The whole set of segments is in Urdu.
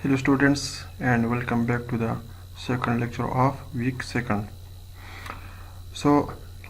Hello students and welcome back to the second lecture of week second. So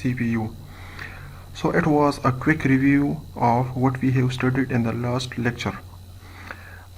CPU. So it was a quick review of what we have studied in the last lecture.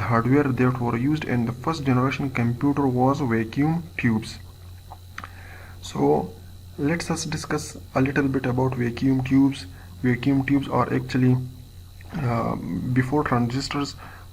the hardware that were used in the first generation computer was vacuum tubes. So let's us discuss a little bit about vacuum tubes. Vacuum tubes are actually before transistors.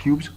tubes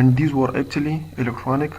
And these were actually electronic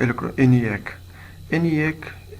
ENIAC. ENIAC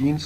3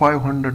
500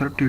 30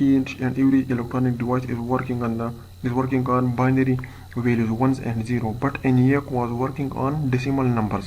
each and every electronic device is working on binary values 1 and 0, but ENIAC was working on decimal numbers.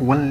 1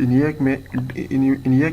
ENIAC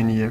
ENIAC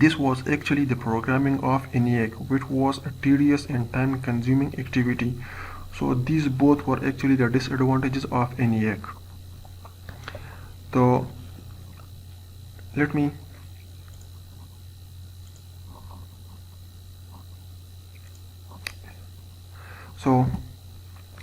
this was actually the programming of ENIAC, which was a tedious and time consuming activity. So these both were actually the disadvantages of ENIAC. So let me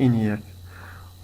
ENIAC,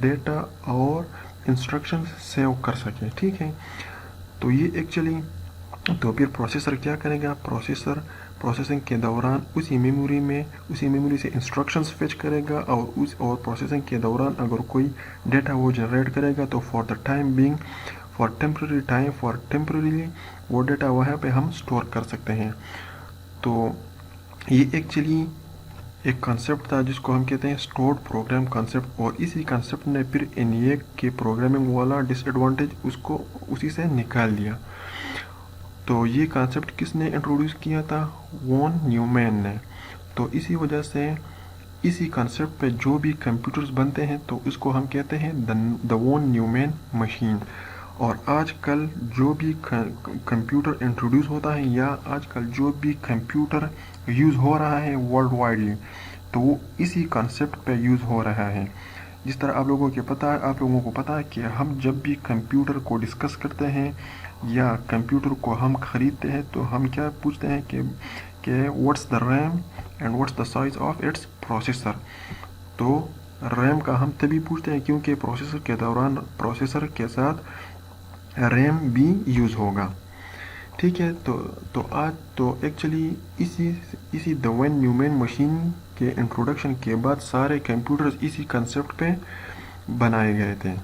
data اور انسٹرکشن سیو کر سکے. ٹھیک ہے, تو یہ ایکچولی تو پھر پروسیسر کیا کرے گا, پروسیسر پروسیسنگ کے دوران اسی میموری سے انسٹرکشنز فیچ کرے گا, اور پروسیسنگ کے دوران اگر کوئی ڈیٹا وہ جنریٹ کرے گا تو فار ٹیمپرریلی وہ ڈیٹا وہاں پہ ہم اسٹور کر سکتے ہیں. تو یہ ایکچولی ایک کانسیپٹ تھا جس کو ہم کہتے ہیں اسٹورڈ پروگرام کانسیپٹ, اور اسی کانسیپٹ نے پھر ENIAC کے پروگرامنگ والا ڈس ایڈوانٹیج اس کو اسی سے نکال دیا. تو یہ کانسیپٹ کس نے انٹروڈیوس کیا تھا, وون نیومین نے. تو اسی وجہ سے اسی کانسیپٹ پہ جو بھی کمپیوٹرز بنتے ہیں تو اس کو ہم کہتے ہیں دا وون نیومین مشین. اور آج کل جو بھی کمپیوٹر انٹروڈیوس ہوتا ہے یا آج کل جو بھی کمپیوٹر یوز ہو رہا ہے ورلڈ وائڈلی, تو وہ اسی کانسیپٹ پہ یوز ہو رہا ہے. جس طرح آپ لوگوں کو پتہ ہے کہ ہم جب بھی کمپیوٹر کو ڈسکس کرتے ہیں یا کمپیوٹر کو ہم خریدتے ہیں تو ہم کیا پوچھتے ہیں کہ what's the RAM and what's the size of its processor. تو ریم کا ہم تبھی پوچھتے ہیں کیونکہ پروسیسر کے دوران پروسیسر کے ساتھ ریم بھی یوز ہوگا. ٹھیک ہے, تو آج تو ایکچولی اسی دا وون نیومین مشین کے انٹروڈکشن کے بعد سارے کمپیوٹرز اسی کنسیپٹ پہ بنائے گئے تھے.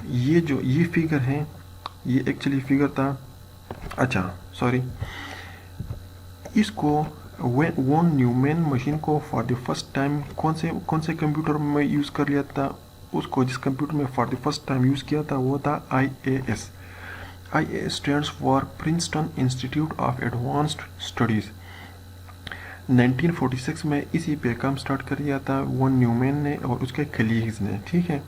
یہ فگر ہے, یہ ایکچولی فگر تھا, اچھا سوری, اس کو وون نیومین مشین کو فار دی فرسٹ ٹائم کون سے کمپیوٹر میں یوز کر لیا تھا. اس کو جس کمپیوٹر میں for the first time use کیا تھا وہ تھا IAS. IAS stands for Princeton institute of advanced studies. 1946 میں اسی پہ کام سٹارٹ کر دیا تھا وون نیومین نے اور اس کے کلیگز نے. ٹھیک ہے,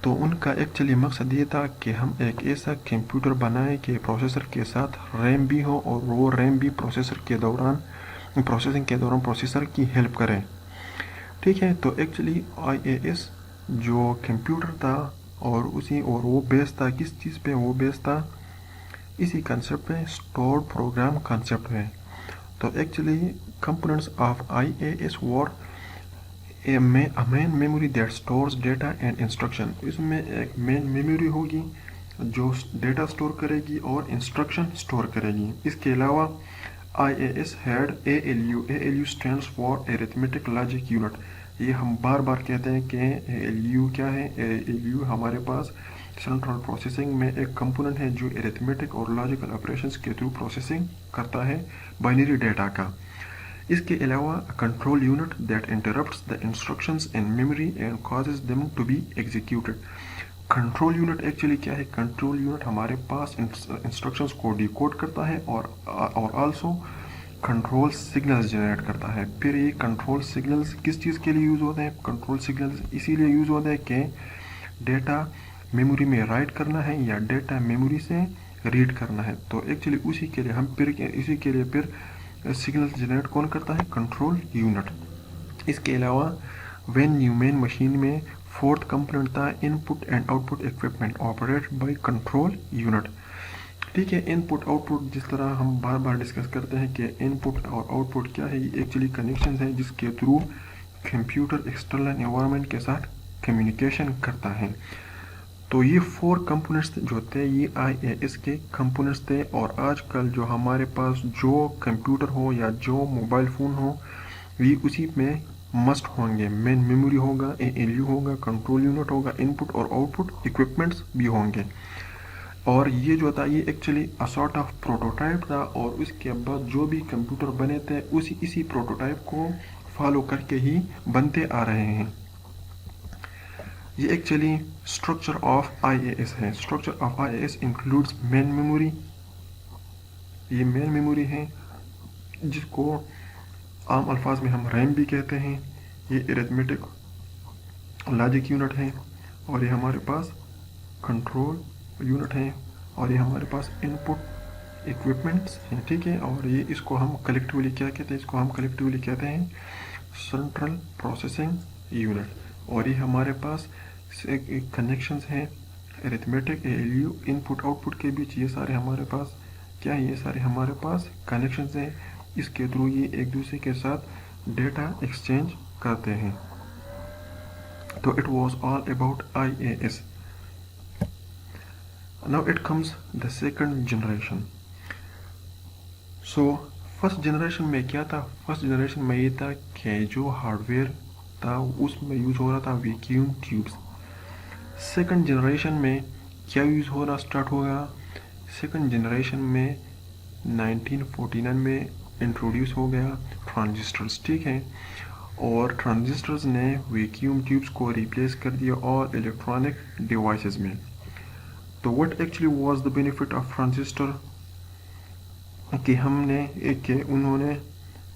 تو ان کا ایکچولی مقصد یہ تھا کہ ہم ایک ایسا کمپیوٹر بنائیں کہ پروسیسر کے ساتھ ریم بھی ہو اور وہ ریم بھی پروسیسنگ کے دوران پروسیسر کی ہیلپ کرے. ٹھیک ہے, تو ایکچولی IAS جو کمپیوٹر تھا اور وہ بیس تھا کس چیز پہ, وہ بیس تھا اسی کنسیپٹ پہ, اسٹورڈ پروگرام کانسیپٹ ہے. تو actually components of IAS were a main memory that stores data and instruction. اس میں ایک مین میموری ہوگی جو ڈیٹا اسٹور کرے گی اور انسٹرکشن اسٹور کرے گی. اس کے علاوہ IAS had ALU. ALU stands for arithmetic logic unit. یہ ہم بار بار کہتے ہیں کہ ALU کیا ہے. ALU ہمارے پاس سینٹرل پروسیسنگ میں ایک کمپوننٹ ہے جو ارتھمیٹک اور لاجیکل آپریشنز کے تھرو پروسیسنگ کرتا ہے بائنری ڈیٹا کا. اس کے علاوہ control unit that interprets the instructions in memory and causes them to be executed. Control unit actually کیا ہے, کنٹرول یونٹ ہمارے پاس انسٹرکشنز کو ڈیکوڈ کرتا ہے اور آلسو کنٹرول سگنلز جنریٹ کرتا ہے. پھر یہ کنٹرول سگنلز کس چیز کے لیے یوز ہوتے ہیں, کنٹرول سگنلز اسی لیے یوز ہوتے ہیں کہ ڈیٹا میموری میں رائٹ کرنا ہے یا ڈیٹا میموری سے ریڈ کرنا ہے. تو ایکچولی اسی کے لیے پھر سگنلز جنریٹ کون کرتا ہے, کنٹرول یونٹ. اس کے علاوہ وین نیومین مشین میں فورتھ کمپوننٹ تھا input and output equipment operate by control unit. ٹھیک ہے, ان پٹ آؤٹ پٹ جس طرح ہم بار بار ڈسکس کرتے ہیں کہ ان پٹ اور آؤٹ پٹ کیا ہے, یہ ایکچولی کنیکشنز ہیں جس کے تھرو کمپیوٹر ایکسٹرنل انوائرمنٹ کے ساتھ کمیونیکیشن کرتا ہے. تو یہ 4 کمپوننٹس جو تھے یہ IAS کے کمپوننٹس تھے. اور آج کل جو ہمارے پاس جو کمپیوٹر ہو یا جو موبائل فون ہو یہ اسی میں مسٹ ہوں گے. مین میموری ہوگا, ALU ہوگا, کنٹرول یونٹ ہوگا, ان پٹ اور آؤٹ پٹ اکوپمنٹس بھی ہوں گے. اور یہ جو تھا یہ ایکچولی سارٹ آف پروٹوٹائپ تھا, اور اس کے بعد جو بھی کمپیوٹر بنے تھے اسی پروٹوٹائپ کو فالو کر کے ہی بنتے آ رہے ہیں. یہ ایکچولی اسٹرکچر آف IAS ہے. Structure of IAS includes main memory. یہ مین میموری ہے جس کو عام الفاظ میں ہم ریم بھی کہتے ہیں. یہ ارتھمیٹک لاجک یونٹ ہے, اور یہ ہمارے پاس کنٹرول یونٹ ہے, اور یہ ہمارے پاس ان پٹ اکوپمنٹس ہیں. ٹھیک ہے, اور یہ اس کو ہم کلیکٹیولی کیا کہتے ہیں, اس کو ہم کلیکٹیولی کہتے ہیں سینٹرل پروسیسنگ یونٹ. اور یہ ہمارے پاس کنیکشنز ہیں ارتھمیٹک, ALU, ان پٹ آؤٹ پٹ کے بیچ. یہ سارے ہمارے پاس کیا ہے, یہ سارے ہمارے پاس کنیکشنز ہیں. اس کے تھرو یہ ایک دوسرے کے ساتھ ڈیٹا ایکسچینج کرتے ہیں. تو it was all about IAS. Now it comes the second generation. So first generation میں کیا تھا؟ فرسٹ جنریشن میں یہ تھا کہ جو ہارڈ ویئر تھا اس میں یوز ہو رہا تھا ویکیوم ٹیوبس. سیکنڈ جنریشن میں کیا یوز ہونا اسٹارٹ ہو گیا؟ سیکنڈ جنریشن میں 1949 میں انٹروڈیوس ہو گیا ٹرانزسٹرز. ٹھیک ہے، اور ٹرانزسٹرز نے ویکیوم ٹیوبس کو ریپلیس کر دیا اور الیکٹرانک ڈیوائسز میں. تو what actually was the benefit of transistor? کہ انہوں نے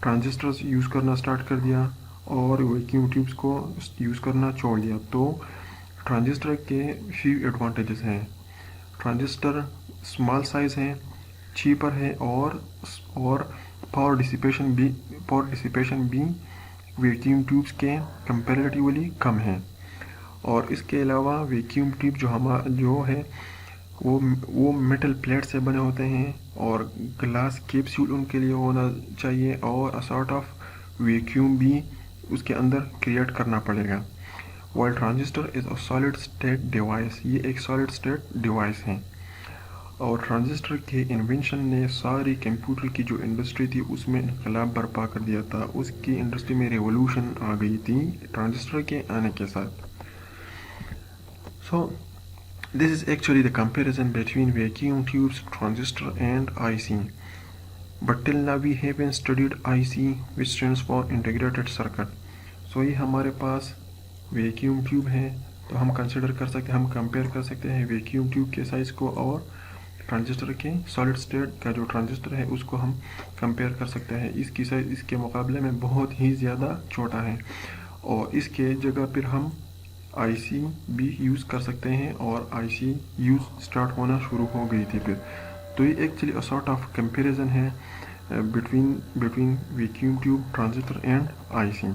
ٹرانزسٹرز یوز کرنا اسٹارٹ کر دیا اور ویکیوم ٹیوبس کو یوز کرنا چھوڑ دیا. تو ٹرانزسٹر کے فیو ایڈوانٹیجز ہیں. ٹرانزسٹر اسمال سائز ہیں، چیپر ہے، اور پاور ڈسیپیشن بھی ویکیوم ٹیوبس کے کمپیریٹیولی کم ہیں. اور اس کے علاوہ ویکیوم ٹیوب جو ہے وہ میٹل پلیٹ سے بنے ہوتے ہیں اور گلاس کیپسول ان کے لیے ہونا چاہیے، اور سارٹ آف ویکیوم بھی اس کے اندر کریٹ کرنا پڑے گا. While transistor is a solid state device, یہ ایک سالڈ اسٹیٹ ڈیوائس ہے. اور ٹرانزسٹر کے انوینشن نے ساری کمپیوٹر کی جو انڈسٹری تھی اس میں انقلاب برپا کر دیا تھا. اس کی انڈسٹری میں ریولوشن آ گئی تھی ٹرانزسٹر کے آنے کے ساتھ. So this is actually the comparison between vacuum tubes, transistor and IC. But till now we haven't studied IC, which stands for integrated circuit. So یہ ہمارے پاس ویکیوم ٹیوب ہے، تو ہم کنسیڈر کر سکتے ہیں، ہم کمپیئر کر سکتے ہیں ویکیوم ٹیوب کے سائز کو اور ٹرانزسٹر کے سالڈ اسٹیٹ کا جو ٹرانزسٹر ہے اس کو ہم کمپیئر کر سکتے ہیں. اس کی سائز اس کے مقابلے میں بہت ہی زیادہ چھوٹا ہے، اور اس کے جگہ پھر ہم آئی سی بھی یوز کر سکتے ہیں، اور آئی سی یوز اسٹارٹ ہونا شروع ہو گئی تھی پھر. تو یہ actually a sort of comparison ہے between vacuum tube, transistor and I C.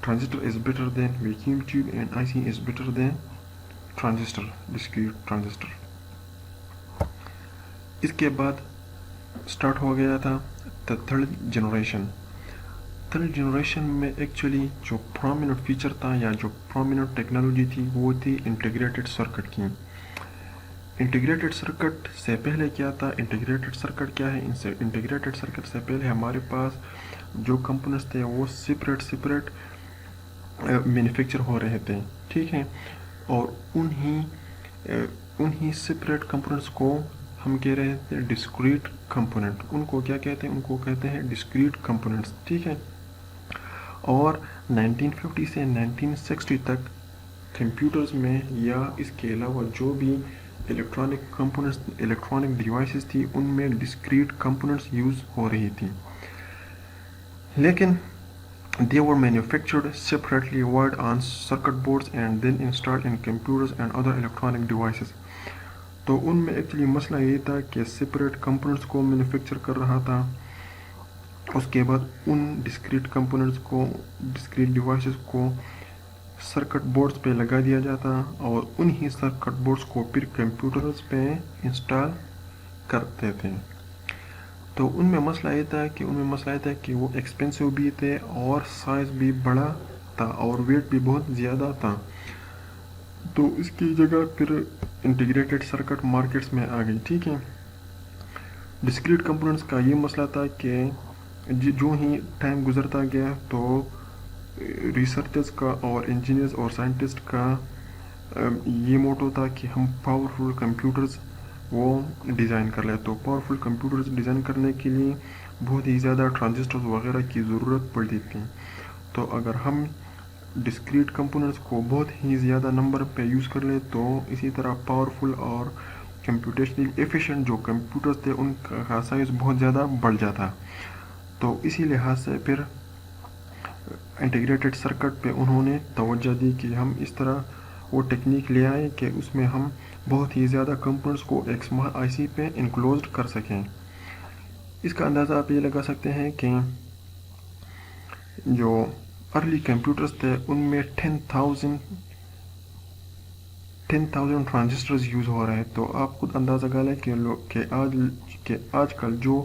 Transistor is better than vacuum tube and I C is better than transistor, discrete transistor. اس کے بعد اسٹارٹ ہو گیا تھا تھرڈ جنریشن. تھرڈ جنریشن میں ایکچولی جو پرومیننٹ فیچر تھا یا جو پرومیننٹ ٹیکنالوجی تھی وہ تھی انٹیگریٹڈ سرکٹ کی. انٹیگریٹڈ سرکٹ سے پہلے کیا تھا؟ انٹیگریٹڈ سرکٹ کیا ہے؟ انٹیگریٹڈ سرکٹ سے پہلے ہمارے پاس جو کمپوننٹس تھے وہ سپریٹ مینوفیکچر ہو رہے تھے. ٹھیک ہے، اور انہی سپریٹ کمپوننٹس کو ہم کہہ رہے تھے ڈسکریٹ کمپوننٹ. ان کو کیا کہتے ہیں؟ ان کو کہتے ہیں ڈسکریٹ کمپوننٹس. ٹھیک ہے، اور 1950 سے 1960 تک کمپیوٹرز میں یا اس کے علاوہ جو بھی الیکٹرانک کمپوننٹس، الیکٹرانک ڈیوائسز تھی، ان میں ڈسکریٹ کمپوننٹس یوز ہو رہی تھی، لیکن they were manufactured separately wired on circuit boards and then installed in computers and other electronic devices. تو ان میں ایکچولی مسئلہ یہ تھا کہ سپریٹ کمپوننٹس کو مینوفیکچر کر رہا تھا، اس کے بعد ان ڈسکریٹ کمپوننٹس کو، ڈسکریٹ ڈیوائسز کو سرکٹ بورڈز پہ لگا دیا جاتا، اور انہی سرکٹ بورڈز کو پھر کمپیوٹرز پہ انسٹال کرتے تھے. تو ان میں مسئلہ یہ تھا کہ وہ ایکسپینسو بھی تھے اور سائز بھی بڑا تھا اور ویٹ بھی بہت زیادہ تھا. تو اس کی جگہ پھر انٹیگریٹڈ سرکٹ مارکیٹس میں آ گئی. ٹھیک ہے، ڈسکریٹ کمپوننٹس کا یہ مسئلہ تھا کہ جو ہی ٹائم گزرتا گیا تو ریسرچرز کا اور انجینئرز اور سائنٹسٹ کا یہ موٹو تھا کہ ہم پاورفل کمپیوٹرز وہ ڈیزائن کر لیں. تو پاورفل کمپیوٹرز ڈیزائن کرنے کے لیے بہت ہی زیادہ ٹرانزسٹرز وغیرہ کی ضرورت پڑتی تھی. تو اگر ہم ڈسکریٹ کمپوننٹس کو بہت ہی زیادہ نمبر پہ یوز کر لیں تو اسی طرح پاورفل اور کمپیوٹیشنلی ایفیشینٹ جو کمپیوٹرز تھے ان کا سائز بہت زیادہ بڑھ جاتا. تو اسی لحاظ سے پھر انٹیگریٹڈ سرکٹ پہ انہوں نے توجہ دی کہ ہم اس طرح وہ ٹیکنیک لے آئیں کہ اس میں ہم بہت ہی زیادہ کمپوننٹس کو ایک اسمال آئی سی پہ انکلوزڈ کر سکیں. اس کا اندازہ آپ یہ لگا سکتے ہیں کہ جو ارلی کمپیوٹرز تھے ان میں 10,000 ٹرانزسٹرز یوز ہو رہے ہیں. تو آپ خود اندازہ لگا لیں کہ آج کل جو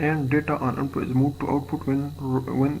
and data on input is moved to output when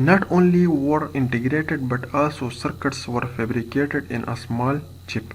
Not only were integrated but also circuits were fabricated in a small chip।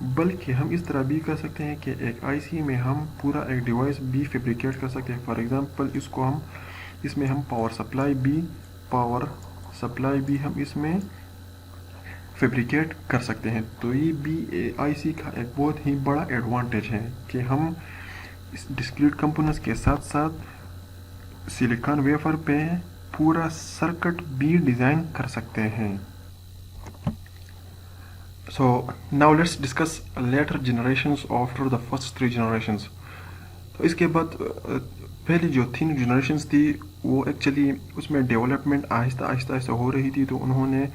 بلکہ ہم اس طرح بھی کر سکتے ہیں کہ ایک آئی سی میں ہم پورا ایک ڈیوائس بھی فیبریکیٹ کر سکتے ہیں. فار ایگزامپل اس میں ہم پاور سپلائی بھی ہم اس میں فیبریکیٹ کر سکتے ہیں. تو یہ بھی آئی سی کا ایک بہت ہی بڑا ایڈوانٹیج ہے کہ ہم اس ڈسکریٹ کمپوننٹس کے ساتھ ساتھ سلیکان ویفر پہ پورا سرکٹ بھی ڈیزائن کر سکتے ہیں. So now let's discuss later generations after the first 3 generations. تو اس کے بعد پہلی جو 3 جنریشنز تھی وہ ایکچولی اس میں ڈیولپمنٹ آہستہ ہو رہی تھی. تو انہوں نے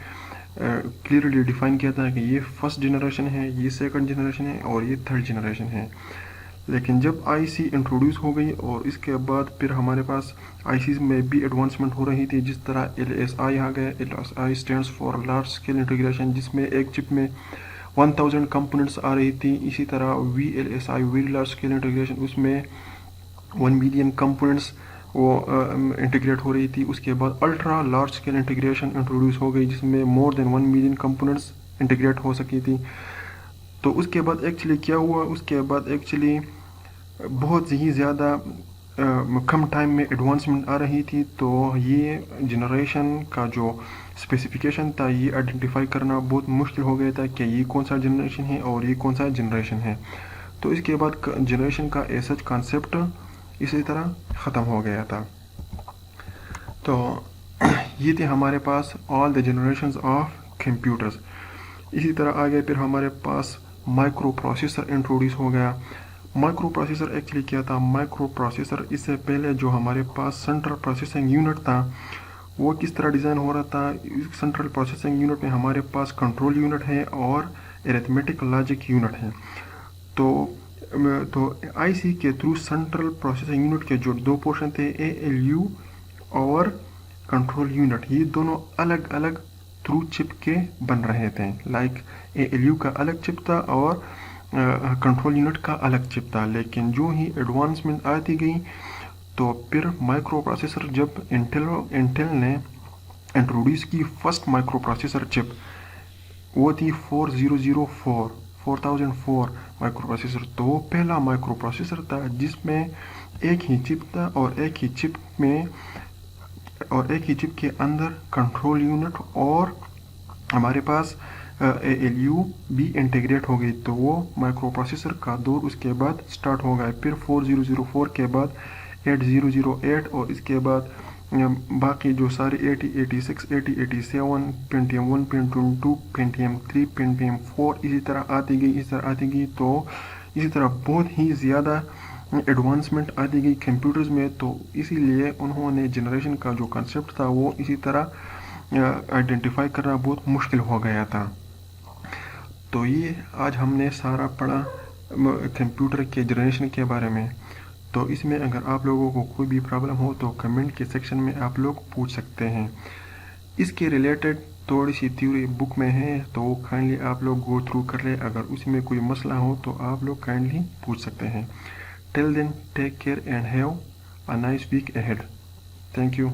کلیئرلی ڈیفائن کیا تھا کہ یہ فرسٹ جنریشن ہے, یہ سیکنڈ جنریشن ہے اور یہ تھرڈ جنریشن ہے. لیکن جب آئی سی انٹروڈیوس ہو گئی اور اس کے بعد پھر ہمارے پاس آئی سیز میں بھی ایڈوانسمنٹ ہو رہی تھی, جس طرح LSI آ گیا. LSI stands for large scale integration, جس میں ایک چپ میں 1000 کمپوننٹس آ رہی تھی. اسی طرح VLSI very large scale integration, اس میں 1 ملین کمپوننٹس وہ انٹیگریٹ ہو رہی تھی. اس کے بعد ultra large scale integration introduced ہو گئی, جس میں more than 1 million components integrate ہو سکی تھی. تو اس کے بعد ایکچولی کیا ہوا, اس کے بعد ایکچولی بہت ہی زیادہ کم ٹائم میں ایڈوانسمنٹ آ رہی تھی. تو یہ جنریشن کا جو اسپیسیفکیشن تھا یہ آئیڈینٹیفائی کرنا بہت مشکل ہو گیا تھا کہ یہ کون سا جنریشن ہے اور یہ کون سا جنریشن ہے. تو اس کے بعد جنریشن کا ایسا کانسیپٹ اسی طرح ختم ہو گیا تھا. تو یہ تھے ہمارے پاس آل دا جنریشنز آف کمپیوٹرز. اسی طرح آگے پھر ہمارے پاس مائکرو پروسیسر انٹروڈیوس ہو گیا. مائکرو پروسیسر ایکچولی کیا تھا؟ مائکرو پروسیسر اس سے پہلے جو ہمارے پاس سینٹرل پروسیسنگ یونٹ تھا وہ کس طرح ڈیزائن ہو رہا تھا. سینٹرل پروسیسنگ یونٹ میں ہمارے پاس کنٹرول یونٹ ہے اور ایرتھمیٹک لاجک یونٹ ہے. تو آئی سی کے تھرو سینٹرل پروسیسنگ یونٹ کے جو 2 پورشن تھے, ALU اور کنٹرول یونٹ, یہ دونوں الگ الگ تھرو چپ کے بن رہے تھے. لائک ALU کا الگ چپ تھا اور کنٹرول یونٹ کا الگ چپ تھا. لیکن جو ہی ایڈوانسمنٹ آتی گئی تو پھر مائکرو پروسیسر, جب انٹل نے انٹروڈیوس کی فرسٹ مائکرو پروسیسر چپ, وہ تھی 4004 مائکرو پروسیسر. تو وہ پہلا مائکرو پروسیسر تھا جس میں ایک ہی چپ تھا اور ایک ہی چپ کے اندر کنٹرول یونٹ اور ہمارے پاس ALU بھی انٹیگریٹ ہو گئی. تو وہ مائکرو پروسیسر کا دور اس کے بعد سٹارٹ ہو گیا. پھر 4004 کے بعد 8008 اور اس کے بعد باقی جو سارے 8086 8087 Pentium 1 Pentium 2 Pentium 3 Pentium 4 اسی طرح آتی گئی. تو اسی طرح بہت ہی زیادہ ایڈوانسمنٹ آتی گئی کمپیوٹرز میں. تو اسی لیے انہوں نے جنریشن کا جو کنسیپٹ تھا وہ اسی طرح آئیڈینٹیفائی کرنا بہت مشکل ہو گیا تھا. تو یہ آج ہم نے سارا پڑھا کمپیوٹر کے جنریشن کے بارے میں. تو اس میں اگر آپ لوگوں کو کوئی بھی پرابلم ہو تو کمنٹ کے سیکشن میں آپ لوگ پوچھ سکتے ہیں. اس کے ریلیٹڈ تھوڑی سی تھیوری بک میں ہے, تو وہ کائنڈلی آپ لوگ گو تھرو کر لیں. اگر اس میں کوئی مسئلہ ہو تو آپ لوگ کائنڈلی پوچھ سکتے ہیں. Till then take care and have a nice week ahead. Thank you.